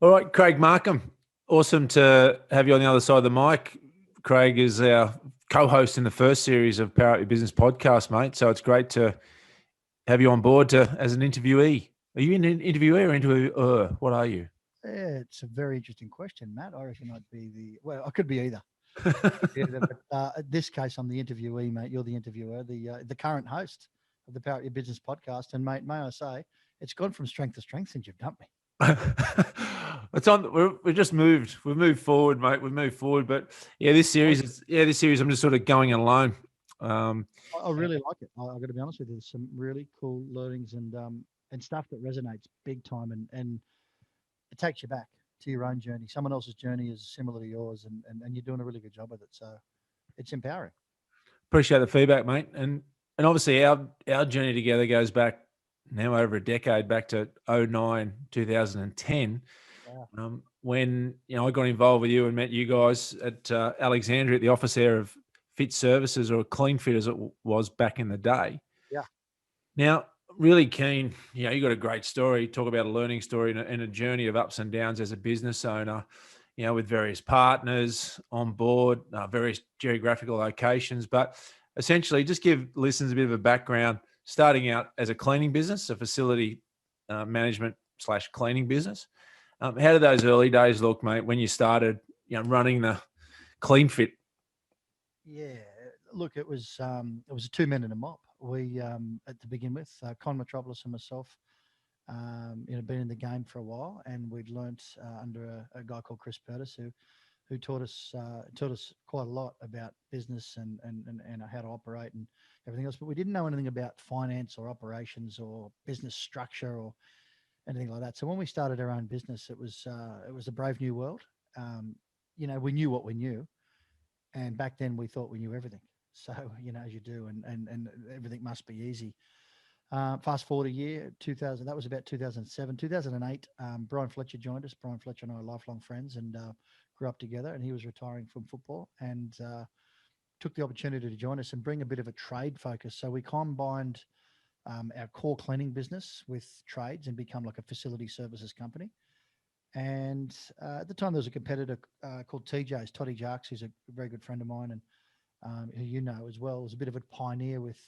All right, Craig Markham. Awesome to have you on the other side of the mic. Craig is our co-host in the first series of Power Up Your Business podcast, mate. So it's great to have you on board as an interviewee. Are you an interviewee or interviewer? What are you? Yeah, it's a very interesting question, Matt. I reckon I'd be well, I could be either. Either, but in this case, I'm the interviewee, mate. You're the interviewer, the current host of the Power Up Your Business podcast. And mate, may I say, it's gone from strength to strength since you've dumped me. It's on. We've just moved. We've moved forward, mate. We've moved forward. But yeah, this series. I'm just sort of going alone. Um, I really like it. I've got to be honest with you. There's some really cool learnings and stuff that resonates big time, and it takes you back to your own journey. Someone else's journey is similar to yours, and you're doing a really good job with it. So it's empowering. Appreciate the feedback, mate. And obviously our journey together goes back now over a decade, back to 09, 2010, Wow. when I got involved with you and met you guys at Alexandria at the office there of Fit Services, or Clean Fit as it was back in the day. Yeah. Now, really keen. You got a great story. Talk about a learning story and a journey of ups and downs as a business owner. With various partners on board, various geographical locations, but essentially just give listeners a bit of a background. Starting out as a cleaning business, a facility management / cleaning business. How did those early days look, mate, when you started, running the Clean Fit? Yeah, look, it was a 2 men and a mop. We at to begin with, Con Metropolis and myself, been in the game for a while, and we'd learnt under a guy called Chris Purtis who taught us quite a lot about business and how to operate and everything else. But we didn't know anything about finance or operations or business structure or anything like that. So when we started our own business, it was a brave new world. We knew what we knew, and back then we thought we knew everything. So as you do, and everything must be easy. Fast forward a year, 2000. That was about 2007, 2008. Brian Fletcher joined us. Brian Fletcher and I are lifelong friends, and grew up together. And he was retiring from football, and took the opportunity to join us and bring a bit of a trade focus. So we combined our core cleaning business with trades and become like a facility services company. And at the time, there was a competitor called TJ's, Toddy Jarks, who's a very good friend of mine, and who as well, was a bit of a pioneer with.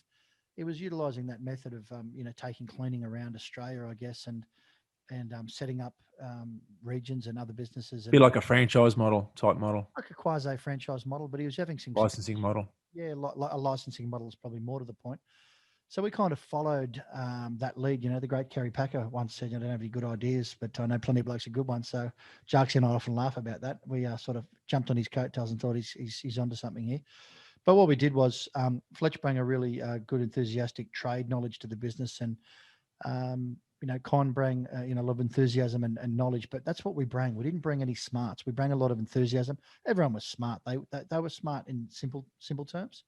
He was utilising that method of taking cleaning around Australia, I guess, and setting up regions and other businesses, Be and like a franchise model type model, like a quasi franchise model. But he was having some licensing success. model. Yeah, a licensing model is probably more to the point. So we kind of followed that lead. The great Kerry Packer once said, "I don't have any good ideas, but I know plenty of blokes are good ones." So Jarks and I often laugh about that. We sort of jumped on his coattails and thought he's onto something here. But what we did was Fletch bring a really good, enthusiastic trade knowledge to the business, and Con bring a lot of enthusiasm and knowledge. But that's what we bring. We didn't bring any smarts. We bring a lot of enthusiasm. Everyone was smart. They were smart in simple terms,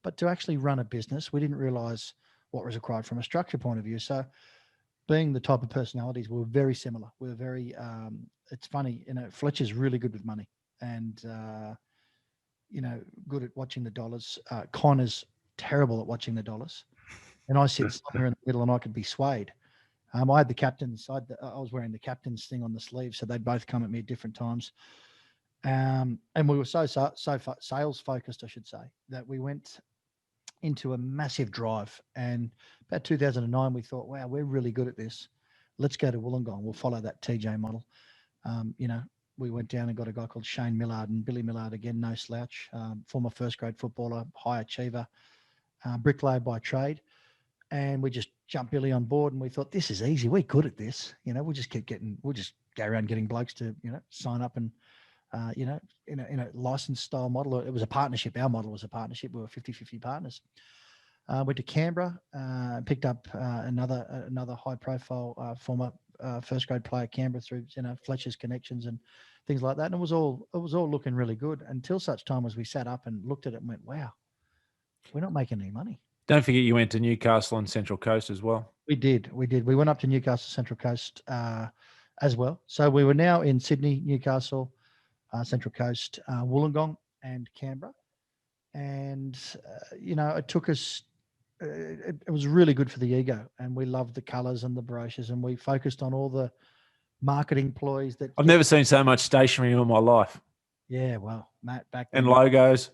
but to actually run a business, we didn't realise what was required from a structure point of view. So, being the type of personalities, we were very similar. We were very. It's funny, Fletcher's really good with money, and good at watching the dollars. Connor's terrible at watching the dollars, and I sit somewhere in the middle, and I could be swayed. I had the captains. I was wearing the captain's thing on the sleeve, so they'd both come at me at different times. And we were so sales focused, I should say, that we went into a massive drive. And about 2009, we thought, wow, we're really good at this. Let's go to Wollongong. We'll follow that TJ model. Um, you know, we went down and got a guy called Shane Millard, and Billy Millard, again, no slouch, former first grade footballer, high achiever, bricklayer by trade. And we just jumped Billy on board, and we thought, this is easy. We're good at this. We'll just go around getting blokes to, sign up and, in a license style model. It was a partnership. Our model was a partnership. We were 50-50 partners. Went to Canberra, picked up another high profile former first grade player, Canberra, through Fletcher's connections and things like that. And it was all looking really good until such time as we sat up and looked at it and went, wow, we're not making any money. Don't forget you went to Newcastle and Central Coast as well. We did. We went up to Newcastle Central Coast as well. So we were now in Sydney, Newcastle, Central Coast, Wollongong, and Canberra. And it took us. It was really good for the ego, and we loved the colours and the brochures, and we focused on all the marketing ploys that I've get. never seen so much stationery in all my life, Yeah, well, Matt, back and then, logos.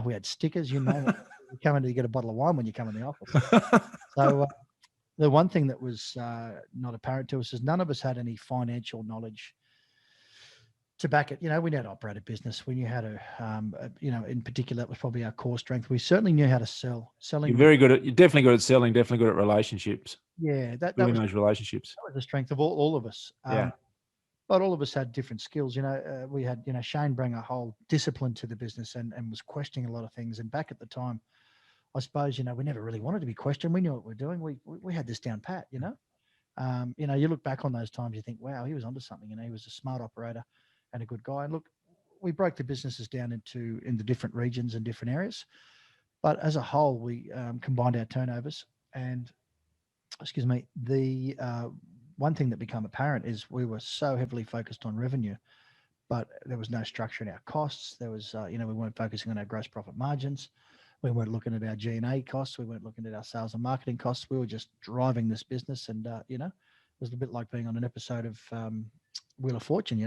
we had stickers, you name it. You come in to get a bottle of wine when you come in the office. So the one thing that was not apparent to us is none of us had any financial knowledge to back it. We knew how to operate a business. We knew how to, in particular, that was probably our core strength. We certainly knew how to sell. Selling was, You're definitely good at selling, definitely good at relationships, yeah, that building was those relationships. the strength of all of us. Yeah. But all of us had different skills. We had, Shane bring a whole discipline to the business and was questioning a lot of things. And back at the time, I suppose, we never really wanted to be questioned. We knew what we were doing. We had this down pat. You look back on those times, you think, wow, he was onto something. He was a smart operator and a good guy. And look, we broke the businesses down into different regions and different areas. But as a whole, we combined our turnovers. And excuse me, the one thing that became apparent is we were so heavily focused on revenue, but there was no structure in our costs. There was, we weren't focusing on our gross profit margins. We weren't looking at our G&A costs. We weren't looking at our sales and marketing costs. We were just driving this business. And, it was a bit like being on an episode of Wheel of Fortune,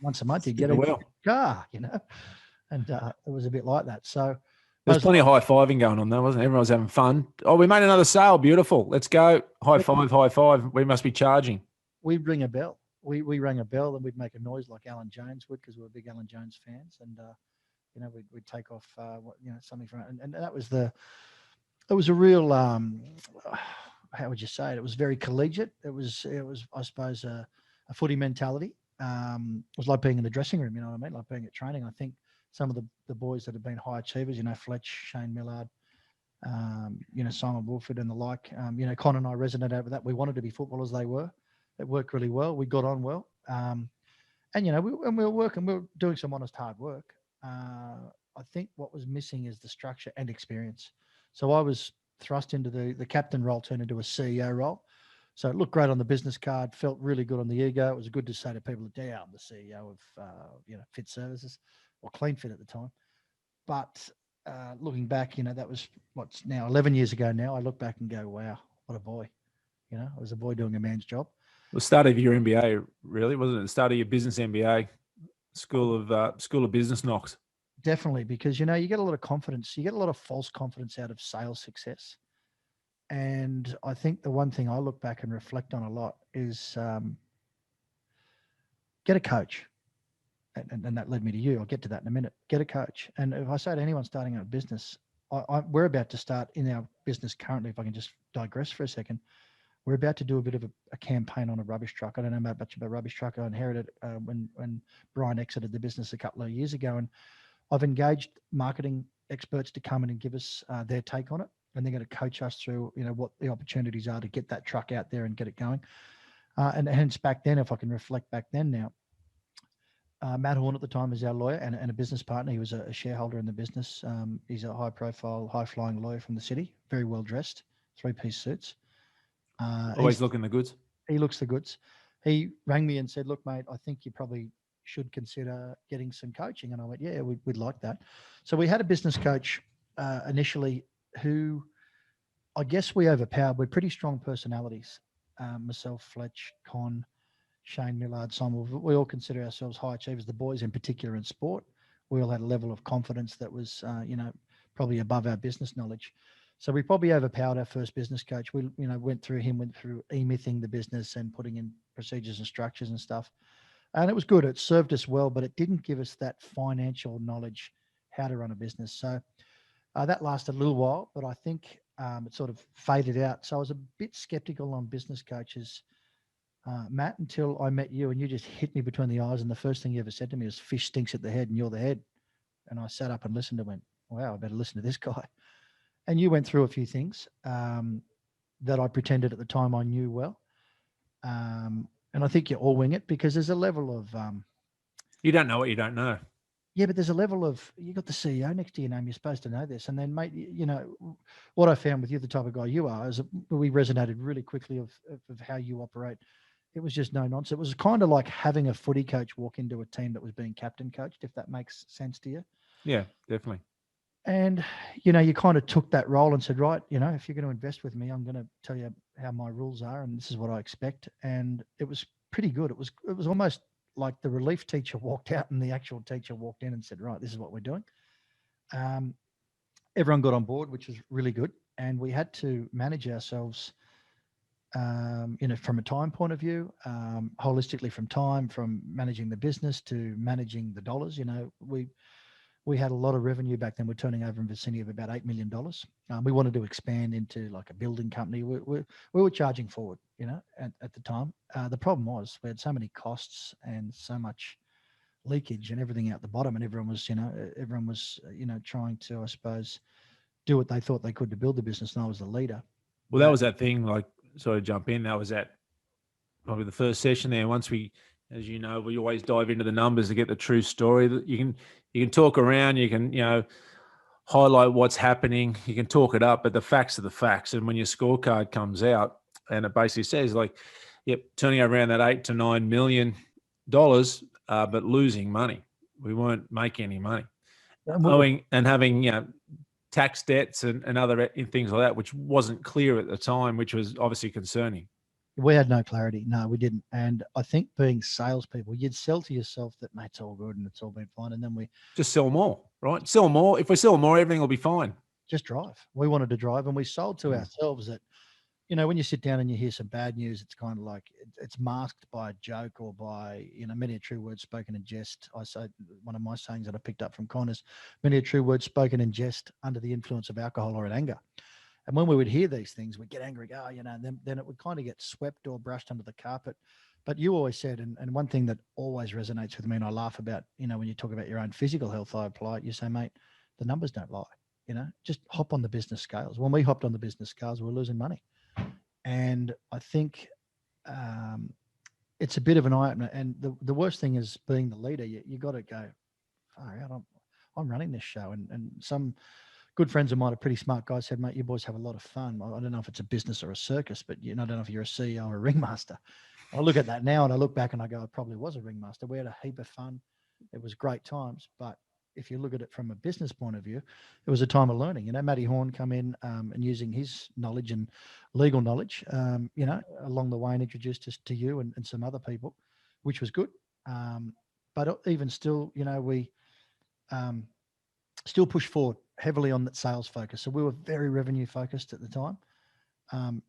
once a month you get Yeah, a well, car, and it was a bit like that. So there's plenty of high fiving going on though, wasn't it? Everyone was having fun. Oh, we made another sale. Beautiful. Let's go. High five, high five. We must be charging. we'd ring a bell. We rang a bell and we'd make a noise like Alan Jones would because we were big Alan Jones fans. And, we'd take off, something from it. And that was it was a real, how would you say it? It was very collegiate. It was, I suppose, a footy mentality. It was like being in the dressing room, you know what I mean? Like being at training. I think some of the boys that have been high achievers, Fletch, Shane Millard, Simon Wolford and the like, Con and I resonated over that. We wanted to be footballers. They were. It worked really well. We got on well. And, we were working, we were doing some honest hard work. I think what was missing is the structure and experience. So I was thrust into the captain role, turned into a CEO role. So it looked great on the business card, felt really good on the ego. It was good to say to people, yeah, I'm the CEO of, Fit Services or Clean Fit at the time. But looking back, that was what's now 11 years ago now. I look back and go, wow, what a boy. I was a boy doing a man's job. The start of your MBA, really, wasn't it? The start of your business MBA, School of Business knocks. Definitely, because, you get a lot of confidence. You get a lot of false confidence out of sales success. And I think the one thing I look back and reflect on a lot is get a coach. And that led me to you. I'll get to that in a minute. Get a coach. And if I say to anyone starting a business, we're about to start in our business currently, if I can just digress for a second, we're about to do a bit of a campaign on a rubbish truck. I don't know much about rubbish truck. I inherited when Brian exited the business a couple of years ago. And I've engaged marketing experts to come in and give us their take on it. And they're going to coach us through, what the opportunities are to get that truck out there and get it going. And hence back then, if I can reflect back then now, Matt Horn at the time is our lawyer and a business partner. He was a shareholder in the business. He's a high-profile, high-flying lawyer from the city, very well-dressed, three-piece suits. Always looking the goods. He looks the goods. He rang me and said, look, mate, I think you probably should consider getting some coaching. And I went, yeah, we'd like that. So we had a business coach initially who I guess we overpowered. We're pretty strong personalities. Myself, Fletch, Con, Shane Millard, Simon, we all consider ourselves high achievers, the boys in particular in sport. We all had a level of confidence that was, probably above our business knowledge. So we probably overpowered our first business coach. We, went through e-mything the business and putting in procedures and structures and stuff. And it was good. It served us well, but it didn't give us that financial knowledge, how to run a business. So that lasted a little while, but I think it sort of faded out. So I was a bit skeptical on business coaches, Matt, until I met you and you just hit me between the eyes. And the first thing you ever said to me was, fish stinks at the head and you're the head. And I sat up and listened and went, wow, I better listen to this guy. And you went through a few things that I pretended at the time I knew well. And I think you all wing it because there's a level of... you don't know what you don't know. Yeah, but there's a level of, you got the CEO next to your name, you're supposed to know this. And then, mate, what I found with you, the type of guy you are, is we resonated really quickly of how you operate. It was just no nonsense. It was kind of like having a footy coach walk into a team that was being captain coached, if that makes sense to you. Yeah, definitely. And, you kind of took that role and said, right, if you're going to invest with me, I'm going to tell you how my rules are and this is what I expect. And it was pretty good. It was almost like the relief teacher walked out and the actual teacher walked in and said, right, this is what we're doing. Um, Everyone got on board, which was really good. And we had to manage ourselves, from a time point of view, holistically from time, from managing the business to managing the dollars. We had a lot of revenue back then. We're turning over in the vicinity of about $8 million. We wanted to expand into like a building company. We were charging forward, at the time. The problem was we had so many costs and so much leakage and everything out the bottom, and everyone was trying to, I suppose, do what they thought they could to build the business, and I was the leader. Well, that was that thing. Like, sorry to jump in. That was that probably the first session there. Once we, as you know, we always dive into the numbers to get the true story. That you can talk around, you can highlight what's happening, you can talk it up, but the facts are the facts. And when your scorecard comes out and it basically says like, yep, turning around that $8 to $9 million, but losing money, we weren't making any money, owing and having tax debts and other things like that, which wasn't clear at the time, which was obviously concerning. We had no clarity. No, we didn't. And I think being salespeople, you'd sell to yourself that, mate, it's all good and it's all been fine. And then we just sell more, right? Sell more. If we sell more, everything will be fine. Just drive. We wanted to drive, and we sold to ourselves that, when you sit down and you hear some bad news, it's kind of like it's masked by a joke or by, many a true word spoken in jest. I say one of my sayings that I picked up from Connors, many a true word spoken in jest under the influence of alcohol or in anger. And when we would hear these things, we'd get angry, and then it would kind of get swept or brushed under the carpet. But you always said, and one thing that always resonates with me, and I laugh about, when you talk about your own physical health, I apply it, you say, mate, the numbers don't lie, just hop on the business scales. When we hopped on the business scales, we were losing money. And I think it's a bit of an eye opener. And the worst thing is being the leader, you got to go, far out, I'm running this show. And some good friends of mine, a pretty smart guy, said, mate, you boys have a lot of fun. I don't know if it's a business or a circus, but I don't know if you're a CEO or a ringmaster. I look at that now and I look back and I go, I probably was a ringmaster. We had a heap of fun. It was great times. But if you look at it from a business point of view, it was a time of learning. Matty Horn come in and using his knowledge and legal knowledge, along the way, and introduced us to you and some other people, which was good. But even still, we still push forward heavily on that sales focus. So we were very revenue focused at the time.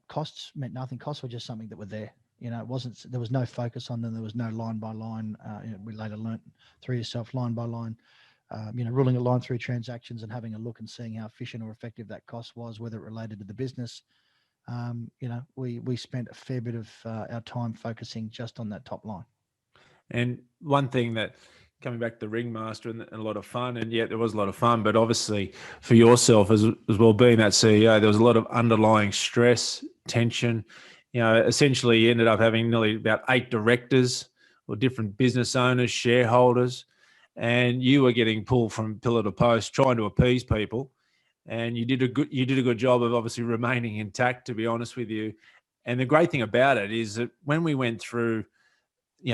Costs meant nothing. Costs were just something that were there. There was no focus on them. There was no line by line. We later learnt through yourself, line by line, ruling a line through transactions and having a look and seeing how efficient or effective that cost was, whether it related to the business. We spent a fair bit of our time focusing just on that top line. And one thing that, coming back to the ringmaster and a lot of fun, and there was a lot of fun, but obviously for yourself as well, being that CEO, there was a lot of underlying stress, tension. Essentially you ended up having nearly about 8 directors or different business owners, shareholders, and you were getting pulled from pillar to post trying to appease people. And you did a good job of obviously remaining intact, to be honest with you. And the great thing about it is that when we went through,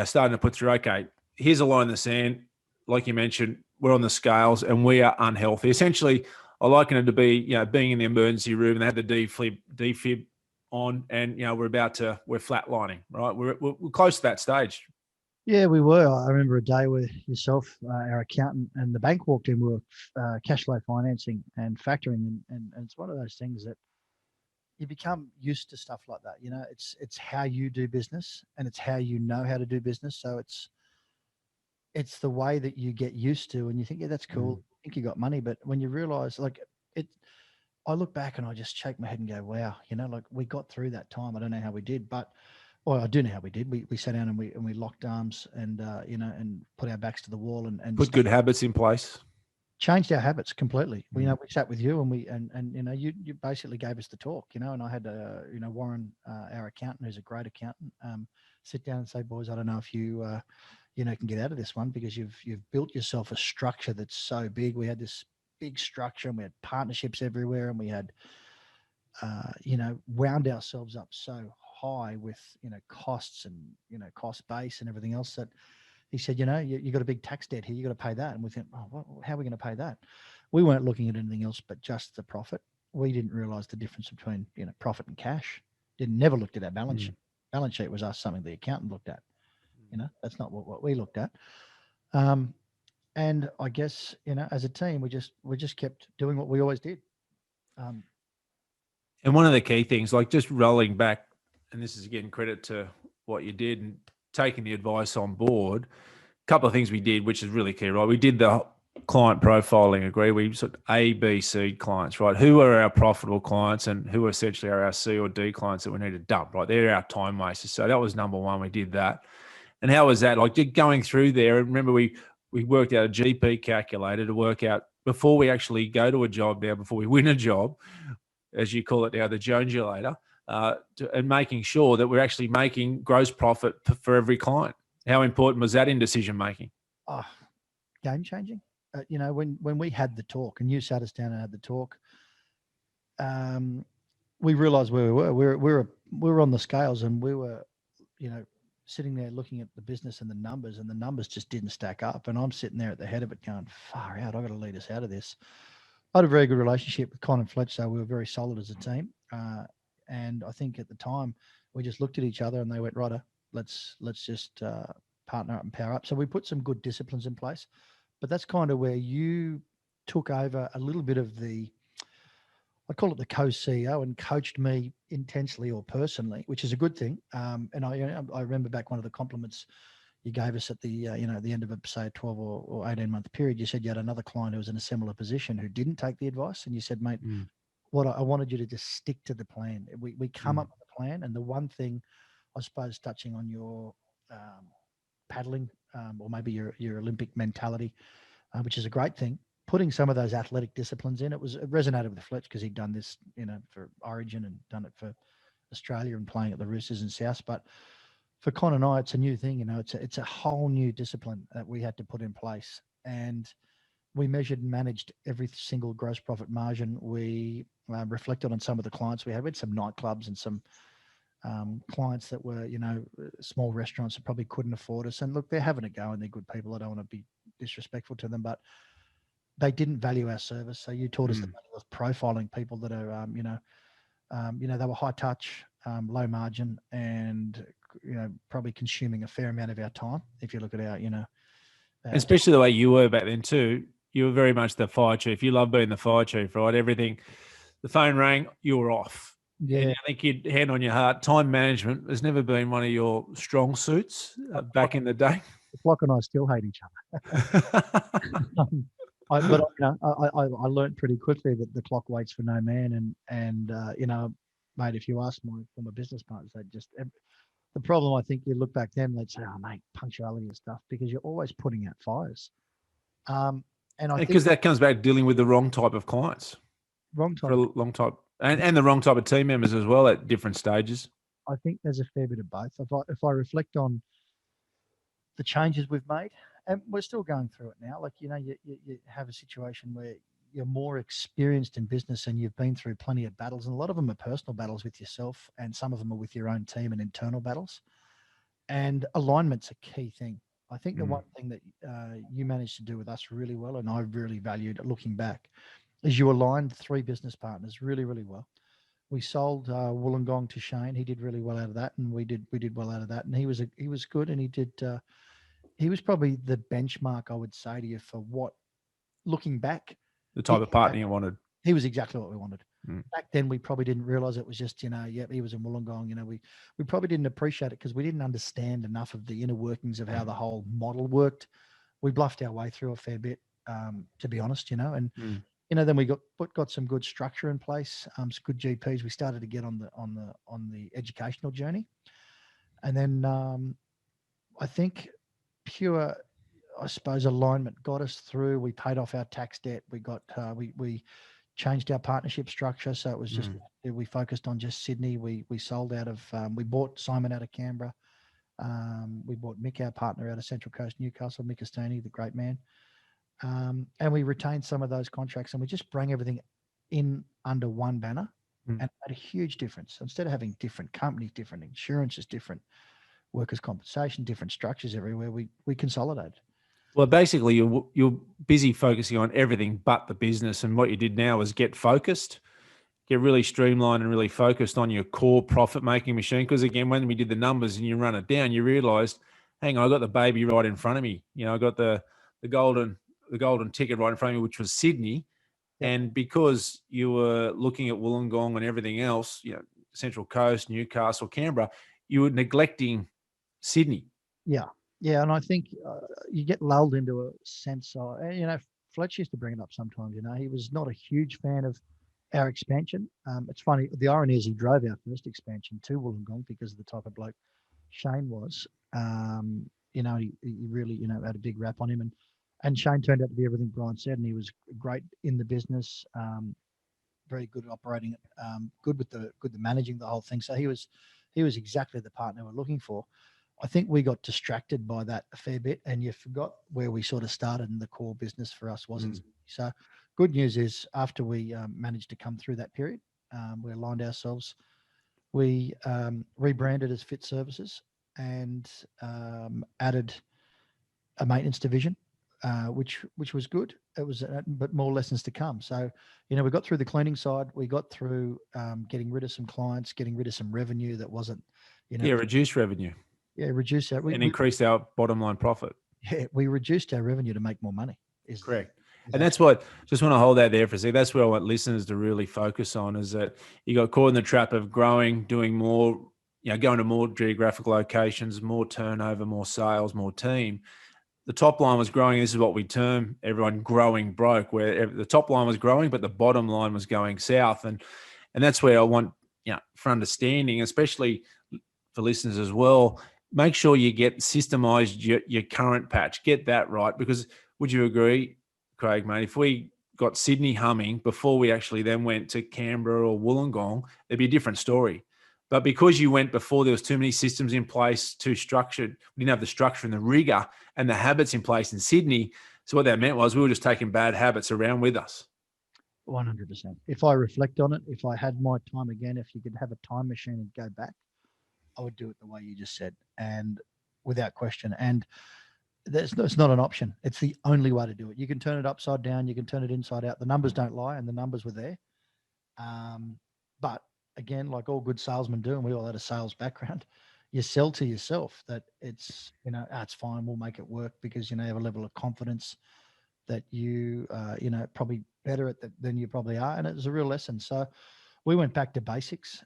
starting to put through, okay, here's a line in the sand. Like you mentioned, we're on the scales and we are unhealthy. Essentially, I liken it to be, being in the emergency room and they had the defib on, and we're flatlining, right? We're close to that stage. Yeah, we were. I remember a day where yourself, our accountant, and the bank walked in. We were cash flow financing and factoring, and it's one of those things that you become used to stuff like that. It's how you do business, and it's how you know how to do business. So it's the way that you get used to, and you think, yeah, that's cool. I think you got money, but when you realize, I look back and I just shake my head and go, wow, we got through that time. I don't know how we did, but I do know how we did. We sat down and we locked arms and and put our backs to the wall and put good habits in place. Changed our habits completely. We sat with you and you basically gave us the talk, and I had Warren, our accountant, who's a great accountant, sit down and say, boys, I don't know if you can get out of this one, because you've built yourself a structure that's so big. We had this big structure and we had partnerships everywhere, and we had wound ourselves up so high with costs and cost base and everything else, that he said, you got a big tax debt here, you got to pay that. And we think, how are we going to pay that? We weren't looking at anything else but just the profit. We didn't realize the difference between profit and cash. Never looked at our balance sheet. Balance sheet was something the accountant looked at. That's not what we looked at. Um, and I guess as a team, we just kept doing what we always did. Um, And one of the key things, like just rolling back, and this is again credit to what you did and taking the advice on board. A couple of things we did, which is really key, right? We did the client profiling, agree? We sort of A, B, C clients, right? Who are our profitable clients and who essentially are our C or D clients that we need to dump, right? They're our time wasters. So that was number one. We did that. And how was that? Like just going through there, and remember we worked out a GP calculator to work out before we actually go to a job now, before we win a job, as you call it now, the Jonesulator, and making sure that we're actually making gross profit for every client. How important was that in decision making? oh, Game changing. When we had the talk and you sat us down and had the talk, we realized where we were. We were on the scales, and we were, you know, sitting there looking at the business and the numbers just didn't stack up. And I'm sitting there at the head of it, going, "Far out! I got to lead us out of this." I had a very good relationship with Con and Fletch, so we were very solid as a team. And I think at the time we just looked at each other and they went, "Righto, let's just partner up and power up." So we put some good disciplines in place. But that's kind of where you took over a little bit of the, I call it the co-CEO, and coached me intensely or personally, which is a good thing. And I remember back one of the compliments you gave us at the the end of a, say, a 12 or 18-month period. You said you had another client who was in a similar position who didn't take the advice, and you said, "Mate, what I wanted you to just stick to the plan. We come up with a plan, and the one thing, I suppose, touching on your paddling, or maybe your Olympic mentality, which is a great thing. Putting some of those athletic disciplines in, it resonated with Fletch because he'd done this, for Origin and done it for Australia and playing at the Roosters and South. But for Con and I, it's a new thing. It's a whole new discipline that we had to put in place, and we measured and managed every single gross profit margin. We reflected on some of the clients we had. We had some nightclubs and some clients that were, small restaurants that probably couldn't afford us. And look, they're having a go and they're good people. I don't want to be disrespectful to them, but they didn't value our service. So you taught us the value of profiling people that are, they were high touch, low margin, and probably consuming a fair amount of our time. If you look at our, Especially the way you were back then too. You were very much the fire chief. You love being the fire chief, right? Everything. The phone rang, you were off. Yeah. And I think you'd hand on your heart. Time management has never been one of your strong suits back in the day. The Flock and I still hate each other. I learned pretty quickly that the clock waits for no man, and mate, if you ask my former business partners, they just the problem. I think you look back then, they'd say, "Oh, mate, punctuality and stuff," because you're always putting out fires. And I because think that comes back to dealing with the wrong type of clients, wrong for time. a long time, and the wrong type of team members as well at different stages. I think there's a fair bit of both. If I reflect on the changes we've made, and we're still going through it now. Like, you have a situation where you're more experienced in business and you've been through plenty of battles, and a lot of them are personal battles with yourself, and some of them are with your own team and internal battles. And alignment's a key thing. I think the one thing that you managed to do with us really well, and I really valued looking back, is you aligned three business partners really, really well. We sold Wollongong to Shane. He did really well out of that, and we did well out of that. And he was good, and he did. He was probably the benchmark, I would say to you, for what, looking back, The type of partner you wanted. he was exactly what we wanted. Back then, we probably didn't realize it was just, he was in Wollongong. We probably didn't appreciate it because we didn't understand enough of the inner workings of how the whole model worked. We bluffed our way through a fair bit, to be honest, and then we got some good structure in place, some good GPs. We started to get on the educational journey, and then I think pure, I suppose, alignment got us through. We paid off our tax debt. We got we changed our partnership structure, so it was just we focused on just Sydney. We sold out of we bought Simon out of Canberra. We bought Mick, our partner, out of Central Coast Newcastle, Mick Estoni, the great man. And we retained some of those contracts, and we just bring everything in under one banner, and it made a huge difference. Instead of having different companies, different insurances, different workers' compensation, different structures everywhere, we consolidated. Well, basically, you're busy focusing on everything but the business, and what you did now is get focused, get really streamlined and really focused on your core profit-making machine. Because again, when we did the numbers and you run it down, you realised hang on, I got the baby right in front of me. I got the golden the golden ticket right in front of me, which was Sydney. Yep. And because you were looking at Wollongong and everything else, Central Coast, Newcastle, Canberra, you were neglecting Sydney. Yeah. Yeah. And I think you get lulled into a sense of, Fletch used to bring it up sometimes, he was not a huge fan of our expansion. It's funny. The irony is he drove our first expansion to Wollongong because of the type of bloke Shane was. He really, had a big rap on him. And Shane turned out to be everything Brian said. And he was great in the business, very good at operating it, good with the managing the whole thing. So he was exactly the partner we're looking for. I think we got distracted by that a fair bit, and you forgot where we sort of started, and the core business for us wasn't. So, good news is after we managed to come through that period, we aligned ourselves. We rebranded as Fit Services and added a maintenance division, which was good. It was, but more lessons to come. So, we got through the cleaning side. We got through getting rid of some clients, getting rid of some revenue that wasn't, Reduced revenue. Reduce our and increased our bottom line profit. we reduced our revenue to make more money. Correct. And that's what, just want to hold that there for a second. That's where I want listeners to really focus on, is that you got caught in the trap of growing, doing more, going to more geographical locations, more turnover, more sales, more team. The top line was growing. This is what we term everyone growing broke, where the top line was growing, but the bottom line was going south. And that's where I want, for understanding, especially for listeners as well, make sure you get systemized your current patch. Get that right, because would you agree, Craig, mate, if we got Sydney humming before we actually then went to Canberra or Wollongong, it'd be a different story. But because you went before, there was too many systems in place, too structured. We didn't have the structure and the rigor and the habits in place in Sydney. So what that meant was we were just taking bad habits around with us. 100%. If I reflect on it, if I had my time again, if you could have a time machine and go back, I would do it the way you just said, and without question. And it's not an option. It's the only way to do it. You can turn it upside down. You can turn it inside out. The numbers don't lie, and the numbers were there. But again, like all good salesmen do, and we all had a sales background, you sell to yourself that it's, it's fine. We'll make it work, because, you have a level of confidence that you, probably better at that than you probably are. And it was a real lesson. So we went back to basics.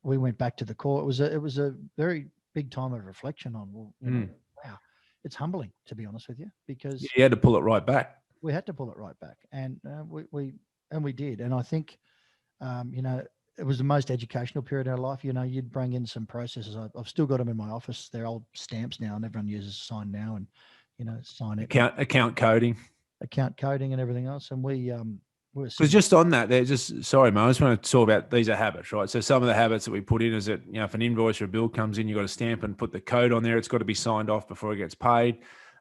We went back to the core. It was a very big time of reflection on, wow, it's humbling, to be honest with you, because you had to pull it right back. We had to pull it right back, and we did. And I think, it was the most educational period of our life. You'd bring in some processes. I've still got them in my office. They're old stamps now, and everyone uses Sign Now and, Sign It. Account coding and everything else. And we were... Because just on that, sorry, Mo, I just want to talk about, these are habits, right? So some of the habits that we put in is that, if an invoice or a bill comes in, you've got to stamp and put the code on there. It's got to be signed off before it gets paid.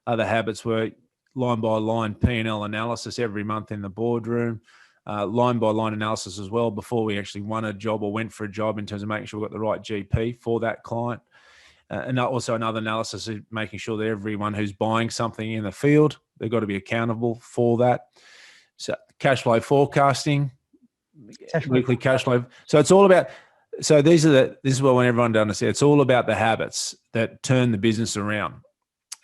Other habits were line by line P&L analysis every month in the boardroom, line by line analysis as well before we actually won a job or went for a job, in terms of making sure we've got the right GP for that client. And also another analysis is making sure that everyone who's buying something in the field, they've got to be accountable for that. So cash flow forecasting, weekly cash flow. So it's all about, this is what I want everyone to understand. It's all about the habits that turn the business around.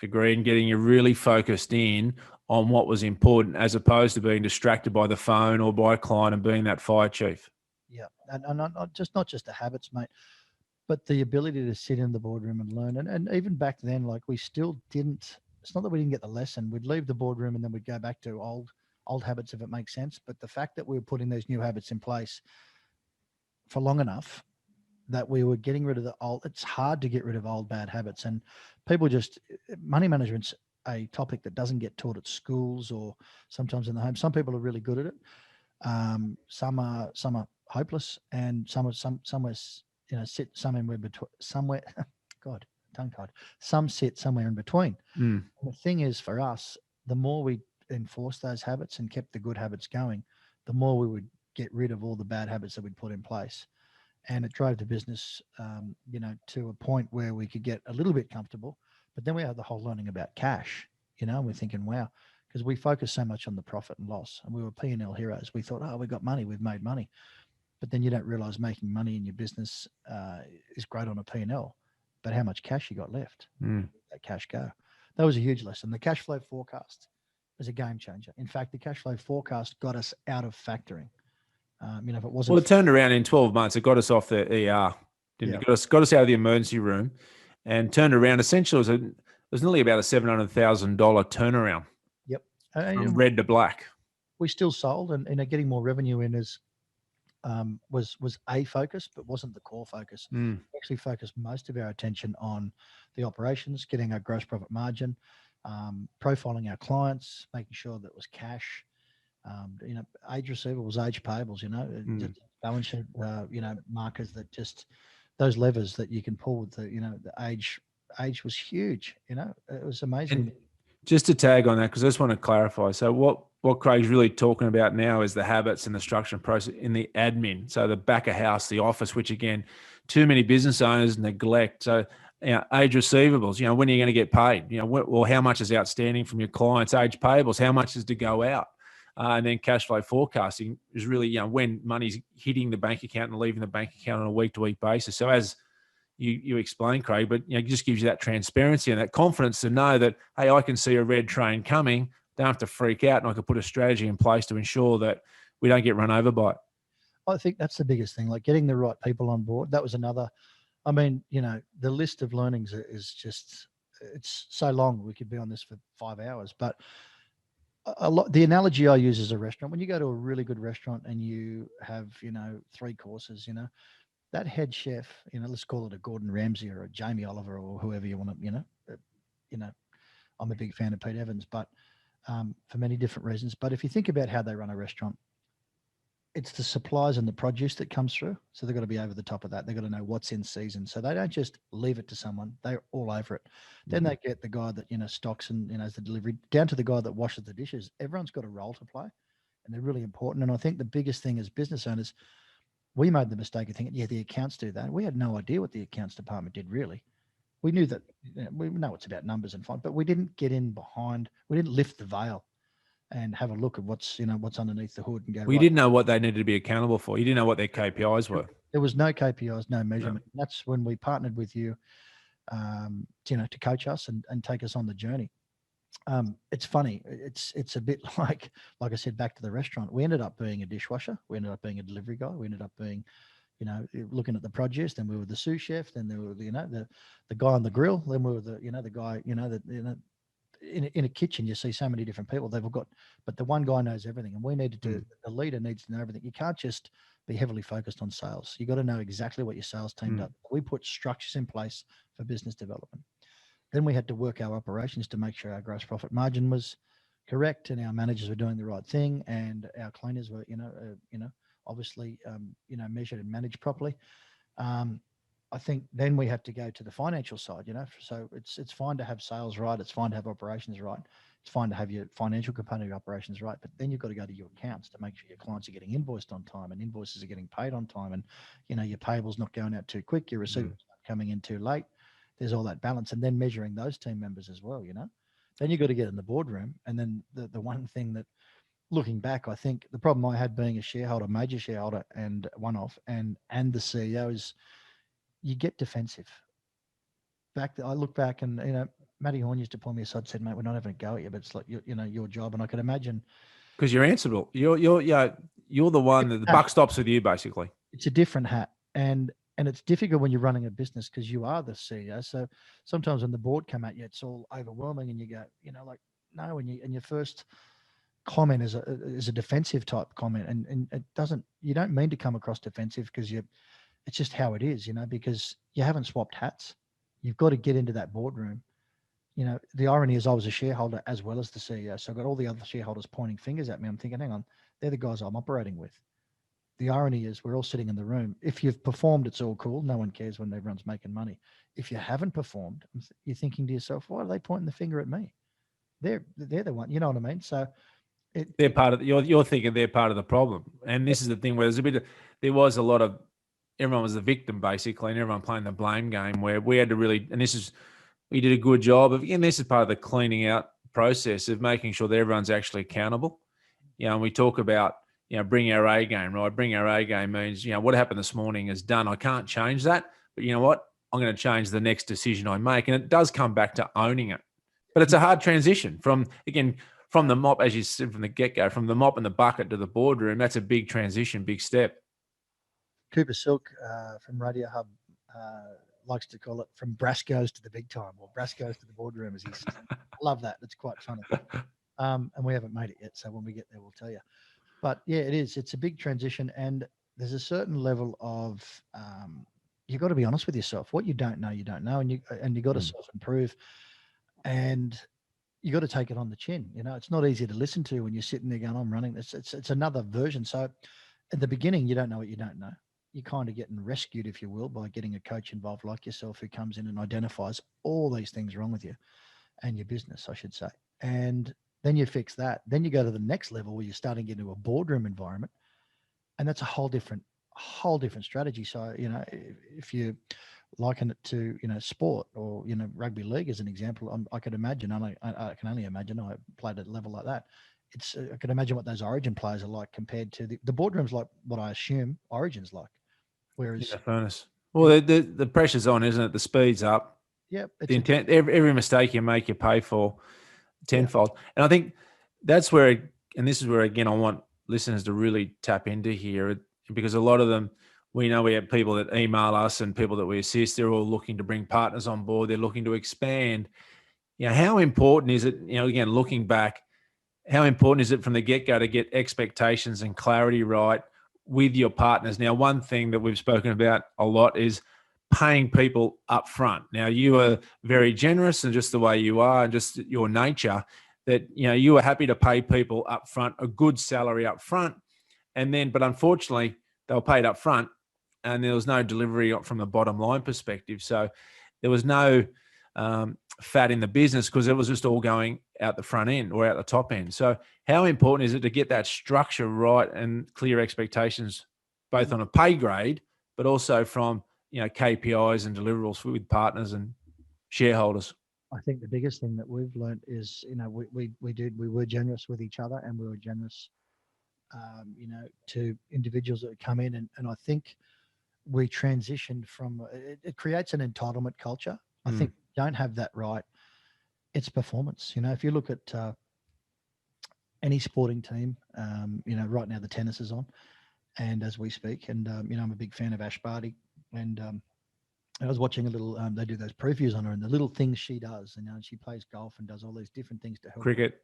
Agree? And getting you really focused in on what was important, as opposed to being distracted by the phone or by a client and being that fire chief. Yeah. And not just the habits, mate, but the ability to sit in the boardroom and learn. And even back then, like, we still didn't, it's not that we didn't get the lesson. We'd leave the boardroom and then we'd go back to old habits, if it makes sense. But the fact that we were putting these new habits in place for long enough that we were getting rid of the old, it's hard to get rid of old bad habits. And people money management's a topic that doesn't get taught at schools or sometimes in the home. Some people are really good at it. Some are hopeless, and somewhere, sit somewhere between, somewhere, God, tongue tied. Some sit somewhere in between. The thing is, for us, the more we enforced those habits and kept the good habits going, the more we would get rid of all the bad habits that we'd put in place. And it drove the business, to a point where we could get a little bit comfortable. But then we had the whole learning about cash, and we're thinking, wow, because we focused so much on the profit and loss, and we were P&L heroes. We thought, we got money, we've made money. But then you don't realize making money in your business is great on a P&L. but how much cash you got left. Mm. That cash go. That was a huge lesson. The cash flow forecast was a game changer. In fact, the cash flow forecast got us out of factoring. If it wasn't, Well, it turned around in 12 months. It got us off the ER, didn't yeah, it? Got us out of the emergency room, and turned around. Essentially, it was nearly about a $700,000 turnaround yep. from red to black. We still sold, and getting more revenue in is was a focus, but wasn't the core focus. Mm. We actually focused most of our attention on the operations, getting our gross profit margin, profiling our clients, making sure that it was cash. Age receivables, age payables. Just balance sheet. Markers that just those levers that you can pull with the age. Age was huge. It was amazing. And just to tag on that, because I just want to clarify. So what Craig's really talking about now is the habits and the structure and process in the admin. So the back of house, the office, which again, too many business owners neglect. So age receivables, when are you going to get paid? Well, how much is outstanding from your clients? Age payables, how much is to go out? And then cash flow forecasting is really, when money's hitting the bank account and leaving the bank account on a week-to-week basis. So as you explain, Craig, but it just gives you that transparency and that confidence to know that, hey, I can see a red train coming, don't have to freak out, and I can put a strategy in place to ensure that we don't get run over by it. I think that's the biggest thing, like getting the right people on board. That was another, the list of learnings is just, it's so long. We could be on this for 5 hours, but the analogy I use is a restaurant. When you go to a really good restaurant and you have, 3 courses, that head chef, let's call it a Gordon Ramsay or a Jamie Oliver or whoever you want to, I'm a big fan of Pete Evans, but for many different reasons. But if you think about how they run a restaurant, it's the supplies and the produce that comes through. So they've got to be over the top of that. They've got to know what's in season. So they don't just leave it to someone. They're all over it. Then they get the guy that, stocks and, is the delivery, down to the guy that washes the dishes. Everyone's got a role to play and they're really important. And I think the biggest thing as business owners, we made the mistake of thinking, the accounts do that. We had no idea what the accounts department did really. We knew that, we know it's about numbers and fine, but we didn't get in behind, we didn't lift the veil and have a look at what's underneath the hood and go, well, you didn't know what they needed to be accountable for. You didn't know what their KPIs were. There was no KPIs, no measurement. No. That's when we partnered with you, to coach us and take us on the journey. It's funny. It's a bit like I said, back to the restaurant. We ended up being a dishwasher. We ended up being a delivery guy. We ended up being, looking at the produce. Then we were the sous chef. Then there were, the guy on the grill. Then we were the guy, in a kitchen, you see so many different people. They've all got, but the one guy knows everything, and we needed to. The leader needs to know everything. You can't just be heavily focused on sales. You got to know exactly what your sales team does. We put structures in place for business development. Then we had to work our operations to make sure our gross profit margin was correct, and our managers were doing the right thing, and our cleaners were, obviously, measured and managed properly. I think then we have to go to the financial side, so it's fine to have sales right. It's fine to have operations right. It's fine to have your financial component of your operations right, but then you've got to go to your accounts to make sure your clients are getting invoiced on time and invoices are getting paid on time. And, your payables not going out too quick, your receivables not coming in too late. There's all that balance, and then measuring those team members as well, then you've got to get in the boardroom. And then the one thing that, looking back, I think the problem I had being a shareholder, major shareholder and one-off and the CEO is, you get defensive. I look back and, Matty Horn used to pull me aside and said, mate, we're not having a go at you, but it's like, your job. And I could imagine. Because you're answerable. You're the one that the buck stops with you, basically. It's a different hat. And it's difficult when you're running a business because you are the CEO. So sometimes when the board come at you, it's all overwhelming and you go, no, and your first comment is a defensive type comment. And it doesn't, you don't mean to come across defensive because it's just how it is, because you haven't swapped hats. You've got to get into that boardroom. The irony is I was a shareholder as well as the CEO. So I've got all the other shareholders pointing fingers at me. I'm thinking, hang on, they're the guys I'm operating with. The irony is we're all sitting in the room. If you've performed, it's all cool. No one cares when everyone's making money. If you haven't performed, you're thinking to yourself, why are they pointing the finger at me? They're the one, you know what I mean? So they're part of you're thinking they're part of the problem. And this is the thing where there was a lot of, everyone was the victim basically, and everyone playing the blame game where we had to really, and we did a good job of, and this is part of the cleaning out process of making sure that everyone's actually accountable. And we talk about, bring our A game, right? Bring our A game means, what happened this morning is done. I can't change that, but you know what? I'm going to change the next decision I make. And it does come back to owning it. But it's a hard transition from, again, from the mop, as you said from the get-go, from the mop and the bucket to the boardroom. That's a big transition, big step. Cooper Silk from Radio Hub likes to call it from Brasco's to the big time, or Brasco's to the boardroom, as he says. I love that. It's quite funny. And we haven't made it yet, so when we get there, we'll tell you. But yeah, it is. It's a big transition, and there's a certain level of you've got to be honest with yourself. What you don't know, and you got to self-improve, and you got to take it on the chin. You know, it's not easy to listen to when you're sitting there going, "I'm running this." It's another version. So at the beginning, you don't know what you don't know. You're kind of getting rescued, if you will, by getting a coach involved like yourself who comes in and identifies all these things wrong with you and your business, I should say. And then you fix that. Then you go to the next level where you're starting to get into a boardroom environment, and that's a whole different strategy. So, you know, if you liken it to, you know, sport or, you know, rugby league as an example, I could imagine, I can only imagine, I played at a level like that. I could imagine what those Origin players are like compared to the boardrooms, like what I assume Origin's like. Whereas, Yeah, furnace. Well, the pressure's on, isn't it? The speed's up. yeah, The intent, every mistake you make, you pay for tenfold. And I think that's where, and this is where, again, I want listeners to really tap into here, because a lot of them, we know we have people that email us and people that we assist, they're all looking to bring partners on board. They're looking to expand. You know, how important is it, you know, again, looking back, how important is it from the get-go to get expectations and clarity right with your partners? Now, one thing that we've spoken about a lot is paying people up front. Now, you are very generous, and just the way you are and just your nature, that, you know, you are happy to pay people up front, a good salary up front. And then, but unfortunately, they were paid up front and there was no delivery from the bottom line perspective. So there was no fat in the business because it was just all going out the front end or out the top end. So how important is it to get that structure right and clear expectations, both on a pay grade, but also from, you know, KPIs and deliverables with partners and shareholders? I think the biggest thing that we've learned is, you know, we were generous with each other, and we were generous, you know, to individuals that come in. And I think we transitioned from it creates an entitlement culture. I think don't have that right. It's performance. You know, if you look at any sporting team, you know, right now the tennis is on, and as we speak, and you know, I'm a big fan of Ash Barty, and I was watching a little. They do those previews on her, and the little things she does. You know, she plays golf and does all these different things to help cricket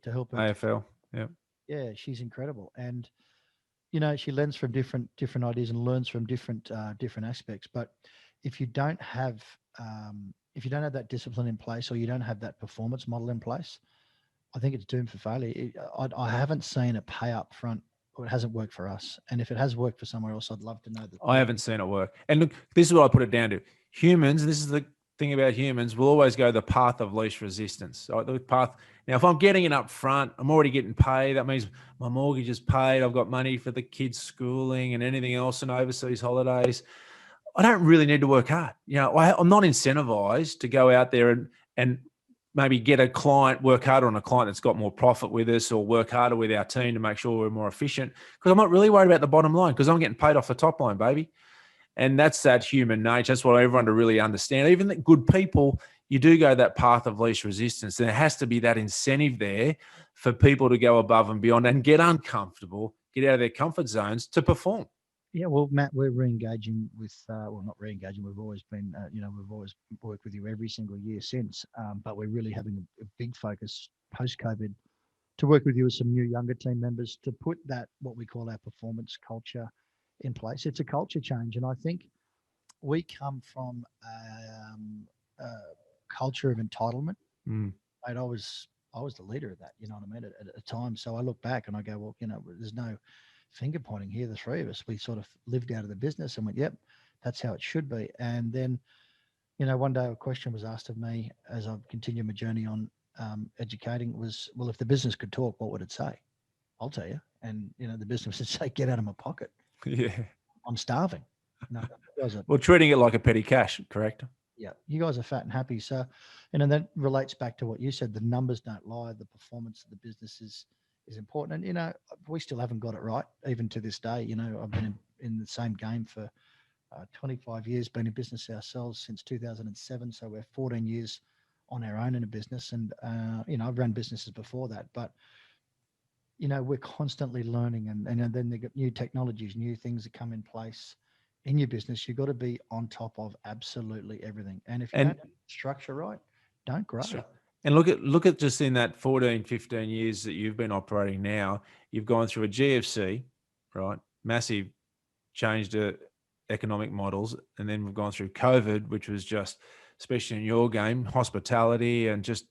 to help her. AFL, yeah, she's incredible, and you know, she learns from different ideas and learns from different aspects. But if you don't have that discipline in place, or you don't have that performance model in place, I think it's doomed for failure. I haven't seen it pay up front, or it hasn't worked for us. And if it has worked for somewhere else, I'd love to know that. I haven't seen it work. And look, this is what I put it down to. Humans, this is the thing about humans, will always go the path of least resistance. Right? The path. Now, if I'm getting it up front, I'm already getting paid. That means my mortgage is paid. I've got money for the kids' schooling and anything else and overseas holidays. I don't really need to work hard. You know, I'm not incentivized to go out there and maybe get a client, work harder on a client that's got more profit with us, or work harder with our team to make sure we're more efficient, because I'm not really worried about the bottom line, because I'm getting paid off the top line, baby. And that's that human nature. That's what everyone to really understand. Even the good people, you do go that path of least resistance. There has to be that incentive there for people to go above and beyond and get uncomfortable, get out of their comfort zones to perform. Yeah, well, Matt, we're re-engaging with, well, not re-engaging. We've always been, you know, we've always worked with you every single year since, but we're really having a big focus post-COVID to work with you as some new younger team members to put that, what we call our performance culture in place. It's a culture change. And I think we come from a culture of entitlement. And I was the leader of that, you know what I mean, at a time. So I look back and I go, well, you know, there's no finger pointing here. The three of us, we sort of lived out of the business and went, yep, that's how it should be. And then, you know, one day a question was asked of me as I've continued my journey on educating was, well, if the business could talk, what would it say? I'll tell you. And, you know, the business would say, get out of my pocket. Yeah. I'm starving. No, you guys are, well, treating it like a petty cash, correct? yeah, you guys are fat and happy. So, you know, that relates back to what you said. The numbers don't lie. The performance of the business is important. And, you know, we still haven't got it right, even to this day. You know, I've been in the same game for 25 years, been in business ourselves since 2007. So we're 14 years on our own in a business. And, I've run businesses before that, but, we're constantly learning, and then they got new technologies, new things that come in place in your business. You've got to be on top of absolutely everything. And if you And don't structure right, don't grow. that's right. And look at just in that 14, 15 years that you've been operating now, you've gone through a GFC, right? Massive change to economic models. And then we've gone through COVID, which was just, especially in your game, hospitality, and just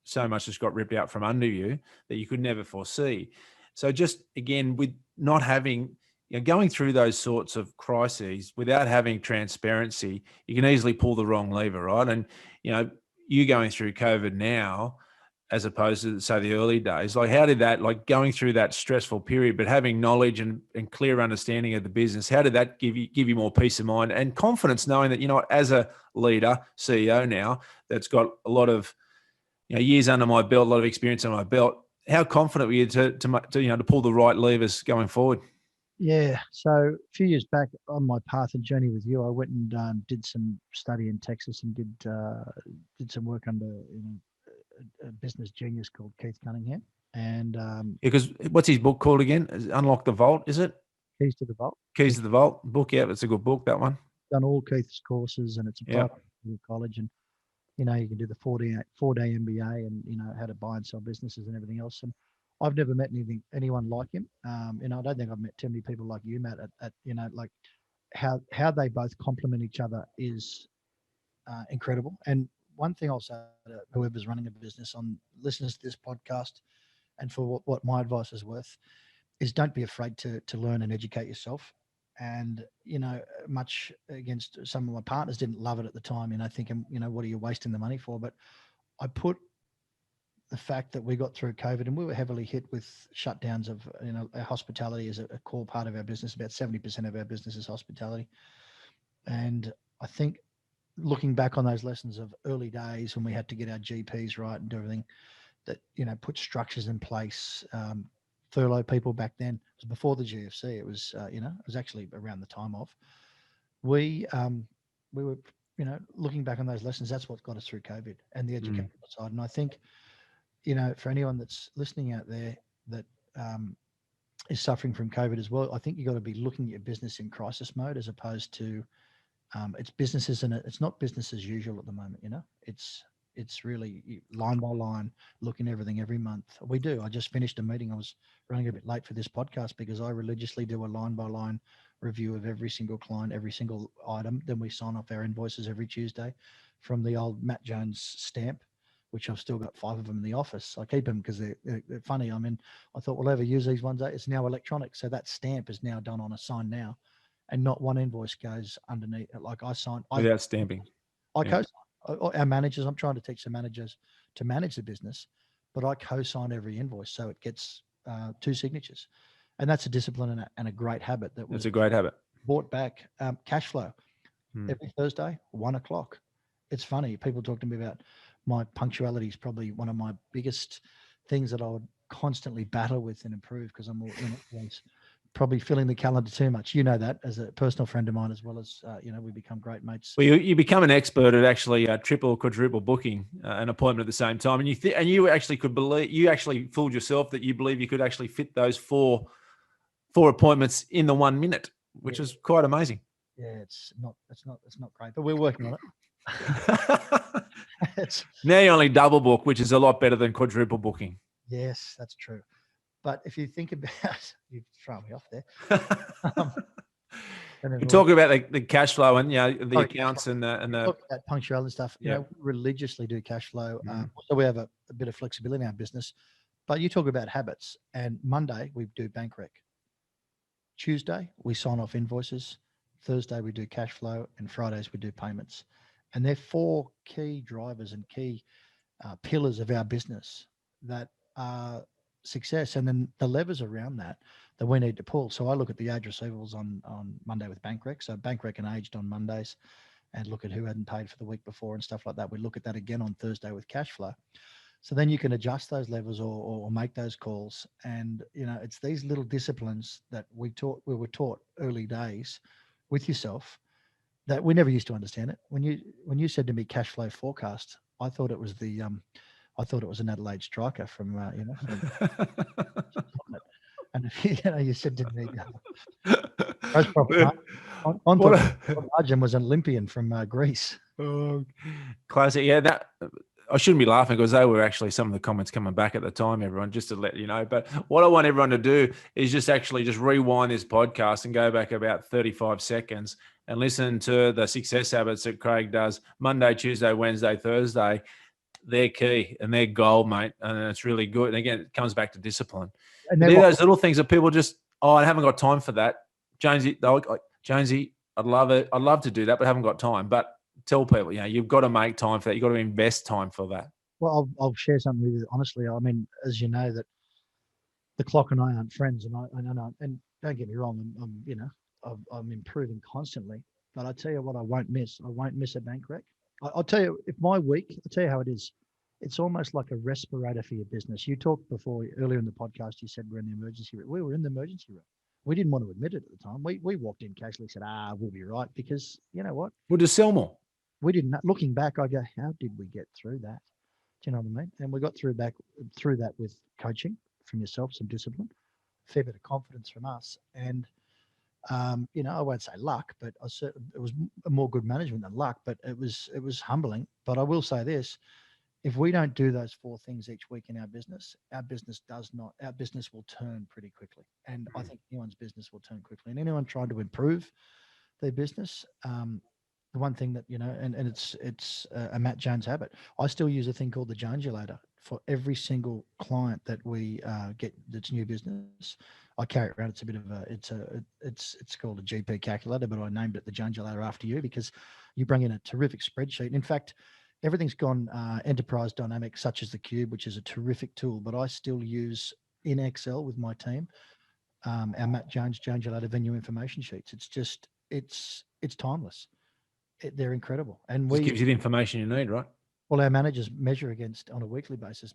so much just got ripped out from under you that you could never foresee. So just again, with not having, going through those sorts of crises without having transparency, you can easily pull the wrong lever, right? And, you going through COVID now, as opposed to, say, the early days, like how did that, like going through that stressful period, but having knowledge and clear understanding of the business, how did that give you more peace of mind and confidence, knowing that, as a leader, CEO now, that's got a lot of, years under my belt, a lot of experience under my belt, how confident were you to pull the right levers going forward? Yeah. So a few years back on my path and journey with you, I went and did some study in Texas and did some work under a business genius called Keith Cunningham, and Because what's his book called again? Unlock the Vault, is it? Keys to the Vault. Keys to the Vault book. Yeah, it's a good book, that one. Done all Keith's courses, and it's a Yeah. private college, and you can do the 4-day MBA, and how to buy and sell businesses and everything else. And I've never met anyone like him. I don't think I've met too many people like you, Matt. At like how they both complement each other is incredible. And one thing I'll say to whoever's running a business on listens to this podcast, and for what my advice is worth, is don't be afraid to learn and educate yourself. And much against some of my partners didn't love it at the time, thinking, what are you wasting the money for? But I put the fact that we got through COVID and we were heavily hit with shutdowns of, our hospitality is a core part of our business. About 70% of our business is hospitality. And I think looking back on those lessons of early days when we had to get our GPs right and do everything, that put structures in place, furlough people back then. It was before the GFC. It was it was actually around the time of we were looking back on those lessons. That's what got us through COVID and the educational side. And I think for anyone that's listening out there that is suffering from COVID as well, I think you got to be looking at your business in crisis mode as opposed to it's businesses, and it's not business as usual at the moment. It's really line by line, looking at everything every month. We do. I just finished a meeting. I was running a bit late for this podcast because I religiously do a line by line review of every single client, every single item. Then we sign off our invoices every Tuesday from the old Matt Jones stamp, which I've still got 5 of them in the office. I keep them because they're funny. I mean, I thought we'll ever use these ones. It's now electronic. So that stamp is now done on a sign now, and not one invoice goes underneath. Like I sign. Without stamping. I co-sign. Our managers, I'm trying to teach the managers to manage the business, but I co-sign every invoice so it gets 2 signatures. And that's a discipline and a great habit that was It's a great habit. brought back. Cash flow every Thursday, 1:00. It's funny. People talk to me about my punctuality is probably one of my biggest things that I would constantly battle with and improve because I'm always probably filling the calendar too much. You know that as a personal friend of mine, as well as, we become great mates. Well, you become an expert at actually triple or quadruple booking an appointment at the same time. And you actually could believe, you actually fooled yourself that you believe you could actually fit those four appointments in the 1 minute, which is quite amazing. Yeah, it's not great, but we're working on it. Now you only double book, which is a lot better than quadruple booking. Yes, that's true. But if you think about, you've thrown me off there. We talk about the cash flow and the accounts and the talk about punctuality and stuff. Yeah. We religiously do cash flow. So we have a bit of flexibility in our business. But you talk about habits, and Monday we do bank rec. Tuesday we sign off invoices. Thursday we do cash flow, and Fridays we do payments. And they're 4 key drivers and key pillars of our business that are success. And then the levers around that we need to pull. So I look at the age receivables on Monday with bank rec. So bank rec and aged on Mondays, and look at who hadn't paid for the week before and stuff like that. We look at that again on Thursday with cash flow. So then you can adjust those levers or make those calls. And, it's these little disciplines that we were taught early days with yourself that we never used to understand it. When you said to me cash flow forecast, I thought it was I thought it was an Adelaide striker from from and if you said to me gross profit But on what top a margin was an Olympian from Greece. oh, classic. Yeah, that I shouldn't be laughing because they were actually some of the comments coming back at the time, everyone, just to let you know. But what I want everyone to do is just rewind this podcast and go back about 35 seconds and listen to the success habits that Craig does Monday, Tuesday, Wednesday, Thursday. They're key and they're gold, mate. And it's really good. And again, it comes back to discipline. And But then they're what? those little things that people just, oh, I haven't got time for that. Jonesy, Jonesy, I'd love it. I'd love to do that, but I haven't got time. But tell people, you've got to make time for that. You've got to invest time for that. Well, I'll share something with you. Honestly, I mean, as you know, that the clock and I aren't friends, and don't get me wrong, I'm improving constantly. But I tell you what, I won't miss. I won't miss a bank rec. I'll tell you, if my week, I'll tell you how it is. It's almost like a respirator for your business. You talked before earlier in the podcast. You said we're in the emergency room. We were in the emergency room. We didn't want to admit it at the time. We walked in casually, said, we'll be right, because you know what? We'll just sell more. We didn't. Looking back, I go, how did we get through that? Do you know what I mean? And we got through that with coaching from yourself, some discipline, a fair bit of confidence from us, and I won't say luck, but it was more good management than luck. But it was humbling. But I will say this: if we don't do those four things each week in our business does not. Our business will turn pretty quickly, and I think anyone's business will turn quickly. And anyone trying to improve their business, the one thing that and it's a Matt Jones habit. I still use a thing called the Jonesulator for every single client that we get that's new business. I carry it around. It's a bit of it's called a GP calculator, but I named it the Jonesulator after you, because you bring in a terrific spreadsheet. In fact, everything's gone enterprise dynamic, such as the Cube, which is a terrific tool, but I still use in Excel with my team our Matt Jones Jonesulator venue information sheets. It's just it's timeless. They're incredible. And Just gives you the information you need, right? well, our managers measure against, on a weekly basis,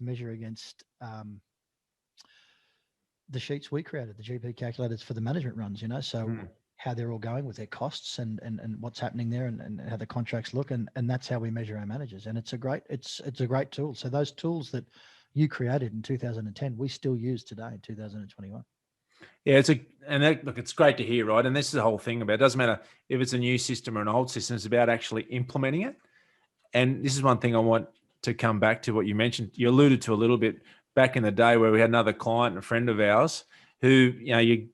the sheets we created, the GP calculators for the management runs, so how they're all going with their costs and what's happening there, and how the contracts look. And that's how we measure our managers. And it's a great tool. So those tools that you created in 2010, we still use today in 2021. Yeah, look, it's great to hear, right? And this is the whole thing about, it doesn't matter if it's a new system or an old system, it's about actually implementing it. And this is one thing I want to come back to what you mentioned. You alluded to a little bit back in the day where we had another client, a friend of ours, who, you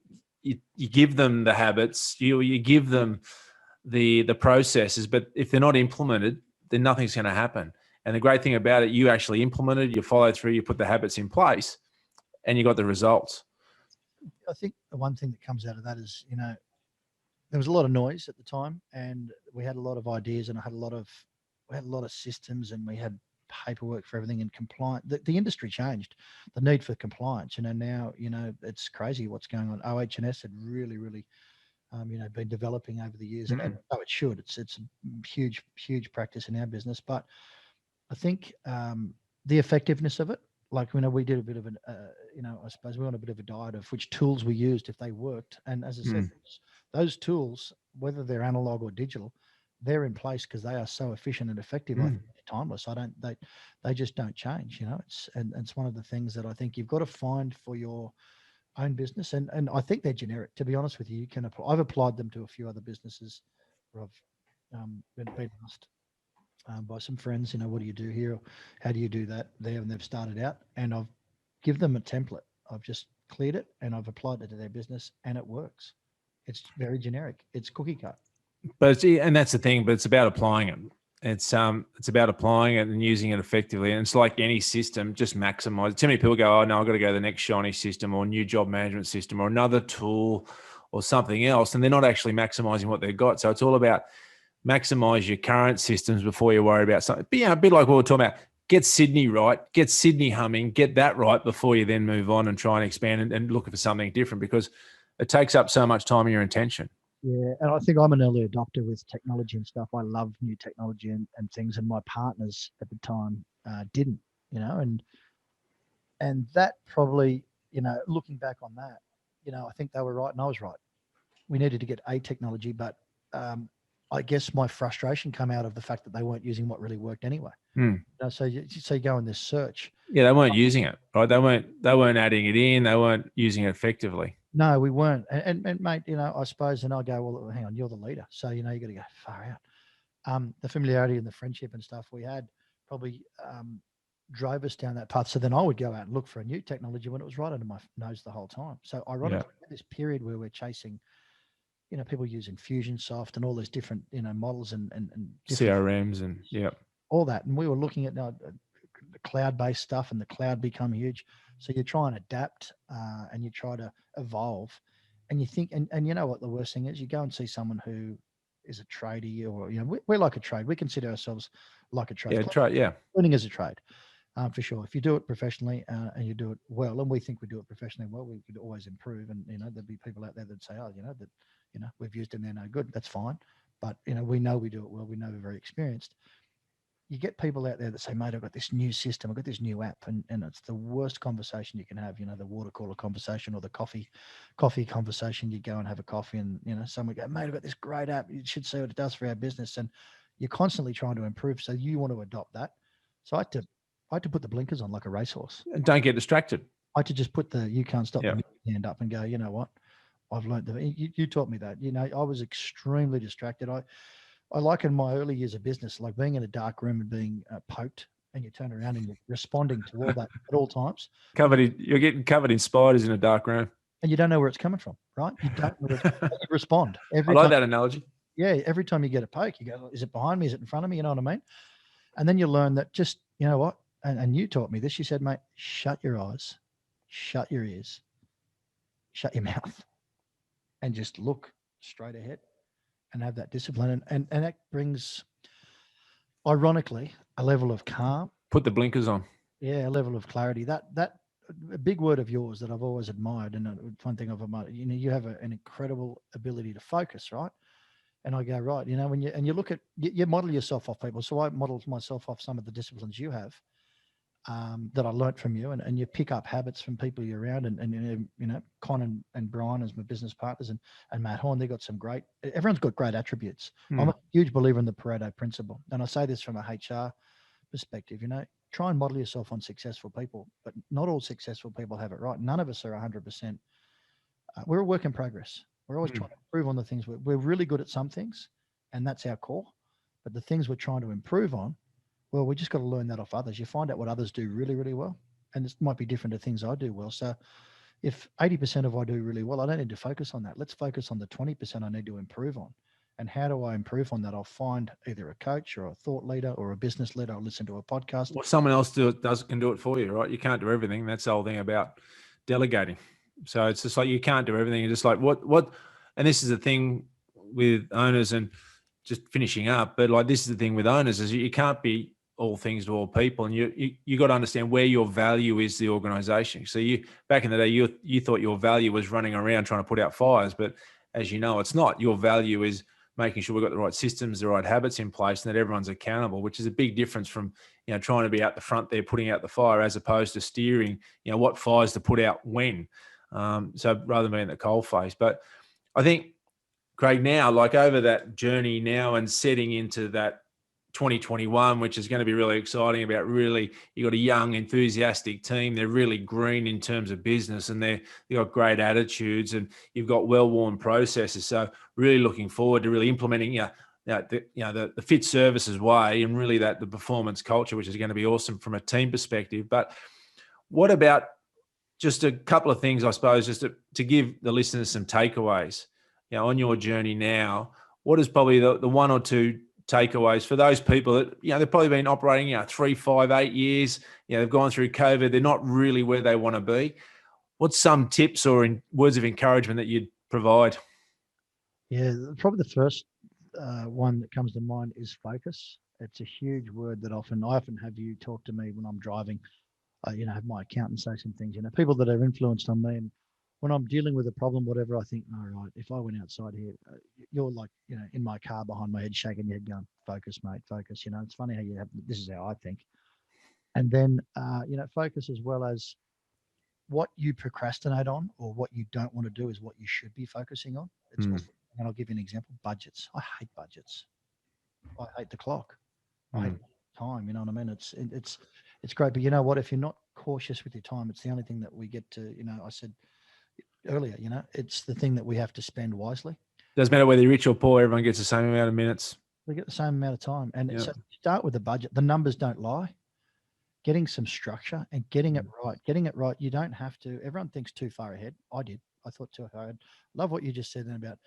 give them the habits, you give them the processes, but if they're not implemented, then nothing's going to happen. And the great thing about it, you actually implemented, you follow through, you put the habits in place, and you got the results. I think the one thing that comes out of that is, there was a lot of noise at the time, and we had a lot of ideas, and we had a lot of systems, and we had paperwork for everything, and compliance. The industry changed, the need for compliance. Now, it's crazy what's going on. OH&S had really, really, been developing over the years, and so it should. It's a huge practice in our business, but I think the effectiveness of it, like, we did a bit of I suppose we want a bit of a diet of which tools we used, if they worked. And as I said, those tools, whether they're analog or digital, they're in place because they are so efficient and effective. I think they're timeless. They just don't change. It's one of the things that I think you've got to find for your own business. And I think they're generic. To be honest with you, I've applied them to a few other businesses where I've been asked by some friends, what do you do here? How do you do that there? And they've started out, and I've give them a template. I've just cleared it and I've applied it to their business, and it works. It's very generic. It's cookie cut. But and that's the thing. But it's about applying it. It's about applying it and using it effectively. And it's like any system, just maximize it. Too many people go, oh no, I've got to go to the next shiny system or new job management system or another tool or something else, and they're not actually maximizing what they've got. So it's all about maximize your current systems before you worry about something. But a bit like what we're talking about. Get Sydney right, get Sydney humming, get that right before you then move on and try and expand and look for something different, because it takes up so much time and your attention. Yeah, and I think I'm an early adopter with technology and stuff. I love new technology and things, and my partners at the time didn't, and that probably, looking back on that, I think they were right and I was right. We needed to get a technology, but I guess my frustration come out of the fact that they weren't using what really worked anyway. Mm. So you go in this search. Yeah, they weren't using it, right? They weren't adding it in. They weren't using it effectively. No, we weren't. And mate, I suppose, and I go, well, hang on, you're the leader, so you got to go far out. The familiarity and the friendship and stuff we had probably drove us down that path. So then I would go out and look for a new technology when it was right under my nose the whole time. So Yeah, ironically, this period where we're chasing, people using Fusionsoft and all these different, models and different CRMs and yeah, all that, and we were looking at now the cloud-based stuff, and the cloud become huge. So you try and adapt, and you try to evolve, and you think, and you know what the worst thing is? You go and see someone who is a tradie, or we're like a trade. We consider ourselves like a trade. yeah, try, yeah. Learning is a trade, for sure. If you do it professionally, and you do it well, and we think we do it professionally well, we could always improve. And there'd be people out there that say, oh, that we've used them, they're no good. That's fine, but we know we do it well. We know we're very experienced. You get people out there that say, mate, I've got this new system, I've got this new app, and it's the worst conversation you can have, the water cooler conversation or the coffee conversation. You go and have a coffee and, someone go, mate, I've got this great app. You should see what it does for our business. And you're constantly trying to improve. So you want to adopt that. So I had to put the blinkers on like a racehorse. And don't get distracted. I had to just put you can't stop Yeah, the hand up and go, you know what? I've learned that. You taught me that. I was extremely distracted. I like in my early years of business, like being in a dark room and being poked, and you turn around and you're responding to all that at all times. you're getting covered in spiders in a dark room. And you don't know where it's coming from, right? You don't know where it's coming from. You respond I every like time. that analogy. Yeah, every time you get a poke, you go, is it behind me? Is it in front of me? You know what I mean? And then you learn that just, you know what? And you taught me this. You said, mate, shut your eyes, shut your ears, shut your mouth, and just look straight ahead and have that discipline. And that brings, ironically, a level of calm. Put the blinkers on. Yeah, a level of clarity. That a big word of yours that I've always admired, and one thing I've admired. You have an incredible ability to focus, right? And I go, right, when you look at you model yourself off people. So I modeled myself off some of the disciplines you have, that I learnt from you, and you pick up habits from people you're around, and Con and Brian as my business partners, and Matt Horn. They got some great. Everyone's got great attributes. I'm a huge believer in the Pareto principle, and I say this from a HR perspective. Try and model yourself on successful people, but not all successful people have it right. None of us are 100%. We're a work in progress. We're always trying to improve on the things. We're really good at some things, and that's our core. But the things we're trying to improve on, well, we just got to learn that off others. You find out what others do really, really well, and it might be different to things I do well. So if 80% of what I do really well, I don't need to focus on that. Let's focus on the 20% I need to improve on. And how do I improve on that? I'll find either a coach or a thought leader or a business leader. I'll listen to a podcast. Well, someone else can do it for you, right? You can't do everything. That's the whole thing about delegating. So it's just like you can't do everything. You're just like what, and this is the thing with owners, and just finishing up. But like this is the thing with owners is you can't be all things to all people, and you got to understand where your value is the organization. So you back in the day you thought your value was running around trying to put out fires, but as you know, it's not. Your value is making sure we've got the right systems, the right habits in place, and that everyone's accountable, which is a big difference from trying to be out the front there putting out the fire, as opposed to steering what fires to put out when. So rather than being the coal face. But I think, Craig, now like over that journey now and setting into that 2021, which is going to be really exciting about really, you got a young, enthusiastic team. They're really green in terms of business, and they've got great attitudes, and you've got well-worn processes. So really looking forward to really implementing, the fit services way, and really the performance culture, which is going to be awesome from a team perspective. But what about just a couple of things, I suppose, just to give the listeners some takeaways, on your journey now? What is probably the one or two takeaways for those people that, they've probably been operating, 3, 5, 8 years, they've gone through COVID, they're not really where they want to be. What's some tips or words of encouragement that you'd provide? Yeah, probably the first one that comes to mind is focus. It's a huge word that I often have you talk to me when I'm driving. Have my accountant say some things. People that are influenced on me, and when I'm dealing with a problem, whatever, I think, all right, if I went outside here, you're like, in my car behind my head, shaking your head, going, focus, mate, focus. It's funny how you have. This is how I think. And then, focus as well as what you procrastinate on or what you don't want to do is what you should be focusing on. It's also And I'll give you an example. Budgets. I hate budgets. I hate the clock. I hate Mm. time. You know what I mean? It's great, but you know what? If you're not cautious with your time, it's the only thing that we get to. I said earlier, it's the thing that we have to spend wisely. Doesn't matter whether you're rich or poor, everyone gets the same amount of minutes. We get the same amount of time, and Yeah. so start with the budget. The numbers don't lie. Getting some structure and getting it right. Getting it right. You don't have to. Everyone thinks too far ahead. I did. I thought too far ahead. Love what you just said then about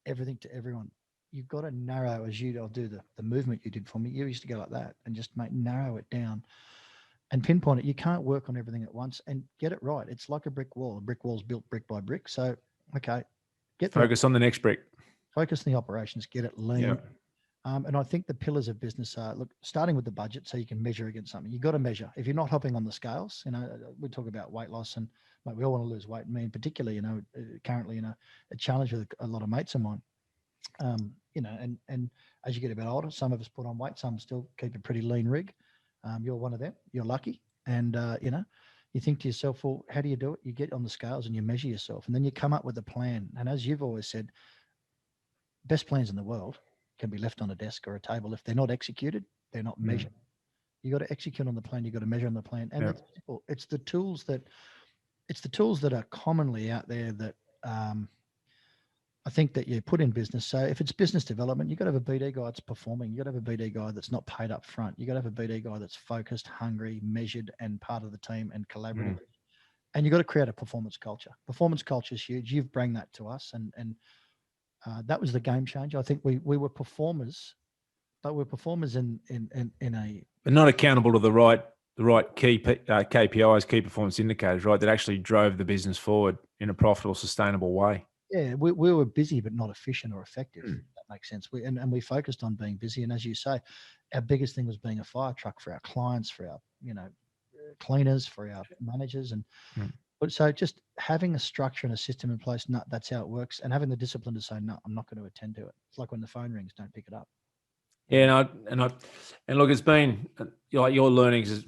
everything to everyone. You've got to narrow I'll do the movement you did for me. You used to go like that and just narrow it down and pinpoint it. You can't work on everything at once and get it right. It's like a brick wall. A brick wall's built brick by brick. So, okay, Focus on the next brick. Focus on the operations, get it lean. Yeah. And I think the pillars of business are, look, starting with the budget so you can measure against something. You've got to measure. If you're not hopping on the scales, we talk about weight loss and we all want to lose weight. Me in particular, currently a challenge with a lot of mates of mine. And as you get a bit older, some of us put on weight, some still keep a pretty lean rig. You're one of them. You're lucky. And, you think to yourself, well, how do you do it? You get on the scales and you measure yourself, and then you come up with a plan. And as you've always said, best plans in the world can be left on a desk or a table. If they're not executed, they're not measured. You got to execute on the plan. You got to measure on the plan. And that's simple. It's the tools that are commonly out there that, I think that you put in business. So if it's business development, you've got to have a BD guy that's performing. You've got to have a BD guy that's not paid up front. You've got to have a BD guy that's focused, hungry, measured, and part of the team and collaborative. And you've got to create a performance culture. Performance culture is huge. You've brought that to us. And that was the game changer. I think we were performers, but we're performers in a... But not accountable to the right key KPIs, key performance indicators, right, that actually drove the business forward in a profitable, sustainable way. Yeah, we were busy but not efficient or effective. That makes sense. We focused on being busy, and as you say, our biggest thing was being a fire truck for our clients, for our cleaners, for our managers, and so just having a structure and a system in place. No, that's how it works, and having the discipline to say no, I'm not going to attend to it. It's like when the phone rings, don't pick it up. Yeah, and look, it's been like your learnings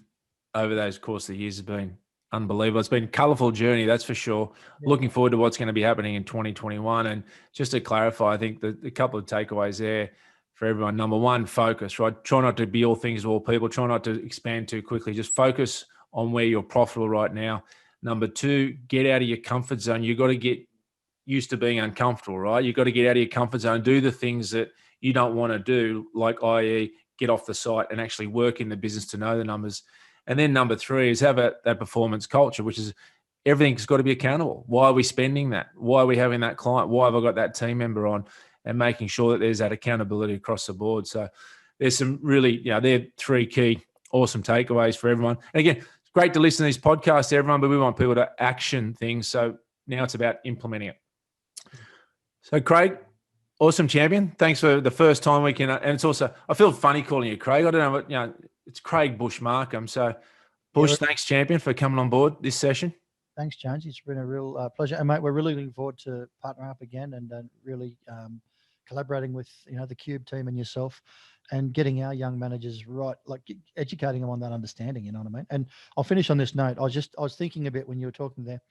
over those course of the years has been unbelievable. It's been a colourful journey, that's for sure. Yeah. Looking forward to what's going to be happening in 2021. And just to clarify, I think the couple of takeaways there for everyone. Number one, focus, right? Try not to be all things to all people. Try not to expand too quickly. Just focus on where you're profitable right now. Number two, get out of your comfort zone. You've got to get used to being uncomfortable, right? You've got to get out of your comfort zone, do the things that you don't want to do, like i.e. get off the site and actually work in the business to know the numbers. And then number three is have that performance culture, which is everything's got to be accountable. Why are we spending that? Why are we having that client? Why have I got that team member on? And making sure that there's that accountability across the board. So there's some really, they're three key awesome takeaways for everyone. And again, it's great to listen to these podcasts to everyone, but we want people to action things. So now it's about implementing it. So Craig, awesome champion. Thanks for the first time we can, and it's also, I feel funny calling you Craig. I don't know what, it's Craig Bush Markham. So Bush, thanks champion for coming on board this session. Thanks, Jones. It's been a real pleasure. And mate, we're really looking forward to partnering up again and really collaborating with, the Cube team and yourself and getting our young managers right, like educating them on that understanding, you know what I mean? And I'll finish on this note. I was thinking a bit when you were talking there.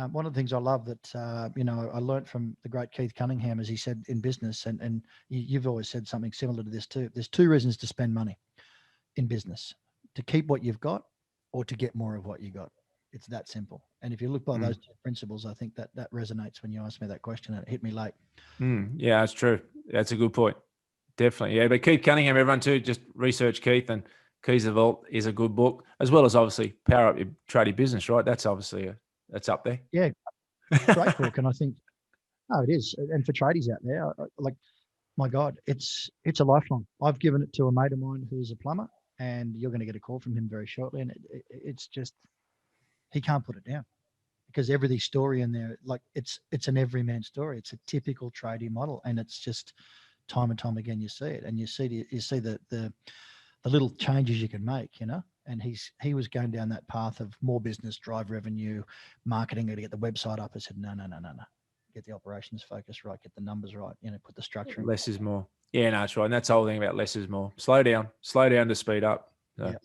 One of the things I love that, I learned from the great Keith Cunningham, as he said in business, and you've always said something similar to this too. There's two reasons to spend money in business: to keep what you've got or to get more of what you got. It's that simple. And if you look by those two principles, I think that resonates when you asked me that question, and it hit me late. Yeah, that's true. That's a good point. Definitely. Yeah. But Keith Cunningham, everyone too, just research Keith, and Keys of Vault is a good book, as well as obviously Power Up Your Tradie Business, right? That's obviously that's up there. Yeah. Great book. And I think, it is. And for tradies out there, like, my God, it's a lifelong. I've given it to a mate of mine who's a plumber, and you're going to get a call from him very shortly. And it's just, he can't put it down, because every story in there, like it's an everyman story. It's a typical tradie model, and it's just time and time again you see it, and you see the little changes you can make, And he was going down that path of more business, drive revenue, marketing, to get the website up. I said, no. Get the operations focus right, get the numbers right, put the structure in. Less is more. Yeah, no, that's right. And that's the whole thing about less is more. Slow down to speed up. So. Yeah.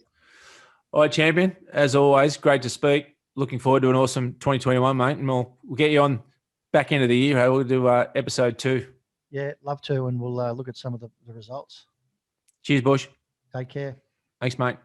All right, champion. As always, great to speak. Looking forward to an awesome 2021, mate. And we'll get you on back end of the year, hey, we'll do episode 2. Yeah, love to, and we'll look at some of the results. Cheers, Bush. Take care. Thanks, mate.